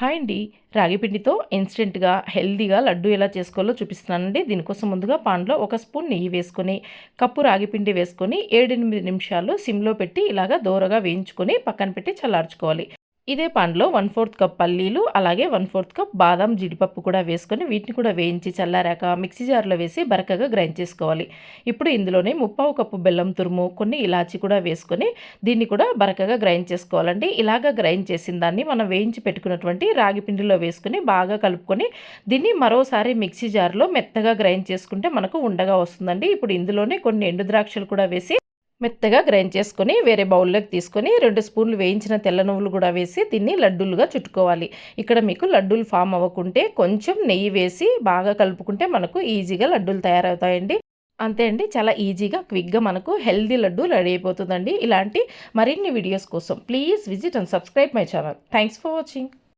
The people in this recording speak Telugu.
హాయ్ అండి. రాగి పిండితో ఇన్స్టెంట్‌గా, హెల్తీగా లడ్డు ఎలా చేసుకోవాలో చూపిస్తున్నానండి. దీనికోసం ముందుగా పాన్‌లో ఒక స్పూన్ నెయ్యి వేసుకొని, కప్పు రాగి పిండి వేసుకొని 7, 8 నిమిషాలు సిమ్‌లో పెట్టి ఇలాగా దోరగా వేయించుకొని పక్కన పెట్టి చల్లార్చుకోవాలి. ఇదే పాన్‌లో 1/4 కప్ పల్లీలు, అలాగే 1/4 కప్ బాదం, జీడిపప్పు కూడా వేసుకొని వీటిని కూడా వేయించి చల్లారాక మిక్సీ జార్‌లో వేసి బరకగా గ్రైండ్ చేసుకోవాలి. ఇప్పుడు ఇందులోనే 3/4 కప్పు బెల్లం తురుము, కొన్ని ఇలాచీ కూడా వేసుకొని దీన్ని కూడా బరకగా గ్రైండ్ చేసుకోవాలండి. ఇలాగ గ్రైండ్ చేసిన దాన్ని మనం వేయించి పెట్టుకున్నటువంటి రాగి పిండిలో వేసుకొని బాగా కలుపుకొని దీన్ని మరోసారి మిక్సీ జార్‌లో మెత్తగా గ్రైండ్ చేసుకుంటే మనకు ఉండగా వస్తుందండి. ఇప్పుడు ఇందులోనే కొన్ని ఎండు ద్రాక్షలు కూడా వేసి మెత్తగా గ్రైండ్ చేసుకొని వేరే బౌల్లోకి తీసుకొని 2 స్పూన్లు వేయించిన తెల్ల నువ్వులు కూడా వేసి దీన్ని లడ్డూలుగా చుట్టుకోవాలి. ఇక్కడ మీకు లడ్డూలు ఫామ్ అవ్వకుంటే కొంచెం నెయ్యి వేసి బాగా కలుపుకుంటే మనకు ఈజీగా లడ్డూలు తయారవుతాయండి. అంతే అండి. చాలా ఈజీగా, క్విక్‌గా మనకు హెల్తీ లడ్డు రెడీ అయిపోతుందండి. ఇలాంటి మరిన్ని వీడియోస్ కోసం please visit and subscribe my channel. Thanks for watching.